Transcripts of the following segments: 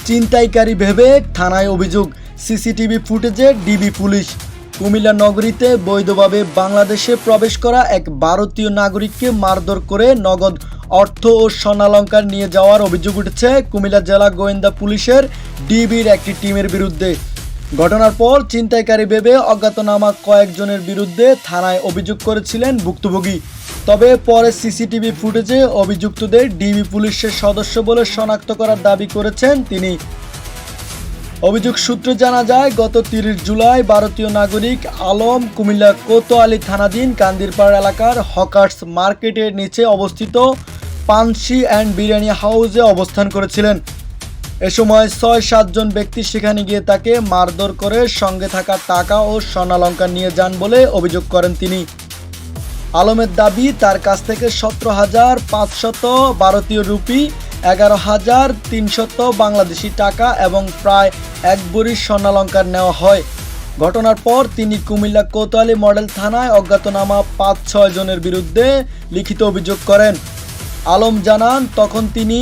ছিনতাইকারী ভেবে থানায় অভিযোগ, সিসিটিভি ফুটেজে ডিবি পুলিশ। কুমিল্লা নগরীতে বৈধভাবে বাংলাদেশে প্রবেশ করা এক ভারতীয় নাগরিককে মারধর করে নগদ অর্থ ও স্বর্ণালংকার নিয়ে যাওয়ার অভিযোগ উঠেছে কুমিল্লা জেলা গোয়েন্দা পুলিশের ডিবির একটি টিমের বিরুদ্ধে। ঘটনার পর ছিনতাইকারী ভেবে অজ্ঞাতনামা কয়েকজনের বিরুদ্ধে থানায় অভিযোগ করেছিলেন ভুক্তভোগী। তবে পরে সিসিটিভি ফুটেজে অভিযুক্তদের ডিবি পুলিশের সদস্য বলে শনাক্ত করার দাবি করেছেন তিনি। অভিযোগ সূত্রে জানা যায়, গত 30 জুলাই ভারতীয় নাগরিক আলম কুমিল্লা কোতোয়ালি থানাধীন কান্দিরপাড় এলাকার হকার্স মার্কেটের নিচে অবস্থিত পানসি অ্যান্ড বিরিয়ানি হাউসে অবস্থান করেছিলেন। এ সময় 6-7 জন ব্যক্তি সেখানে গিয়ে তাকে মারধর করে সঙ্গে থাকা টাকা ও স্বর্ণালংকার নিয়ে যান বলে অভিযোগ করেন তিনি। আলমের দাবি, তার কাছ থেকে 17,500 ভারতীয় রুপি, 11,300 বাংলাদেশি টাকা এবং প্রায় 1 ভরি স্বর্ণালংকার নেওয়া হয়। ঘটনার পর তিনি কুমিল্লা কোতোয়ালি মডেল থানায় অজ্ঞাতনামা 5-6 জনের বিরুদ্ধে লিখিত অভিযোগ করেন। আলম জানান, তখন তিনি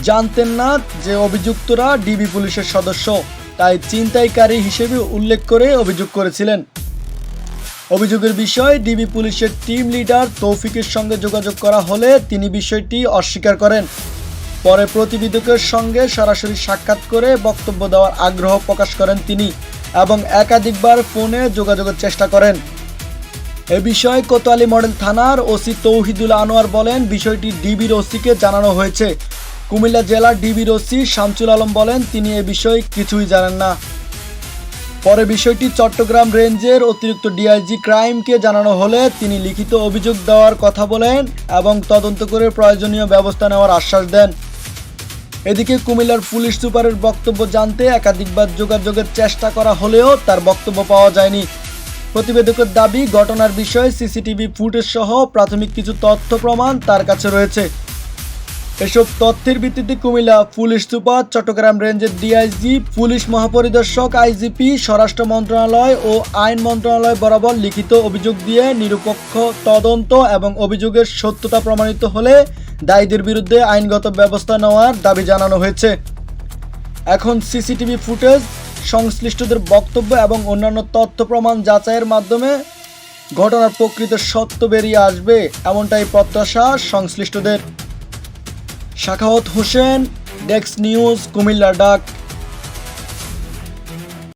জানতেন না যে অভিযুক্তরা ডিবি পুলিশের সদস্য, তাই ছিনতাইকারী হিসেবে উল্লেখ করে অভিযোগ করেছিলেন। অভিযোগের বিষয়ে ডিবি পুলিশের টিম লিডার তৌফিকের সঙ্গে যোগাযোগ করা হলে তিনি বিষয়টি অস্বীকার করেন। পরে প্রতিবেদকের সঙ্গে সরাসরি সাক্ষাৎ করে বক্তব্য দেওয়ার আগ্রহ প্রকাশ করেন তিনি এবং একাধিকবার ফোনে যোগাযোগের চেষ্টা করেন। এ বিষয়ে কোতোয়ালি মডেল থানার ওসি তৌহিদুল আনোয়ার বলেন, বিষয়টি ডিবির ওসিকে জানানো হয়েছে। কুমিল্লা জেলার ডিবির ওসি শামসুল আলম বলেন, তিনি এ বিষয়ে কিছুই জানেন না। পরে বিষয়টি চট্টগ্রাম রেঞ্জের অতিরিক্ত ডিআইজি ক্রাইমকে জানানো হলে তিনি লিখিত অভিযোগ দেওয়ার কথা বলেন এবং তদন্ত করে প্রয়োজনীয় ব্যবস্থা নেওয়ার আশ্বাস দেন। এদিকে কুমিল্লার পুলিশ সুপারের বক্তব্য জানতে একাধিকবার যোগাযোগের চেষ্টা করা হলেও তার বক্তব্য পাওয়া যায়নি। প্রতিবেদকের দাবি, ঘটনার বিষয়ে সিসিটিভি ফুটেজ সহ প্রাথমিক কিছু তথ্য প্রমাণ তার কাছে রয়েছে। এসব তথ্যের ভিত্তিতে কুমিল্লা পুলিশ সুপার, চট্টগ্রাম রেঞ্জের ডিআইজি, পুলিশ মহাপরিদর্শক, আইজিপি, স্বরাষ্ট্র মন্ত্রণালয় ও আইন মন্ত্রণালয় বরাবর লিখিত অভিযোগ দিয়ে নিরপেক্ষ তদন্ত এবং অভিযোগের সত্যতা প্রমাণিত হলে দায়ীদের বিরুদ্ধে আইনগত ব্যবস্থা নেওয়ার দাবি জানানো হয়েছে। এখন সিসিটিভি ফুটেজ, সংশ্লিষ্টদের বক্তব্য এবং অন্যান্য তথ্য প্রমাণ যাচাইয়ের মাধ্যমে ঘটনার প্রকৃত সত্য বেরিয়ে আসবে, এমনটাই প্রত্যাশা সংশ্লিষ্টদের। সাখাওয়াত হোসেন, ডেস্ক নিউজ, কুমিল্লা ডাক।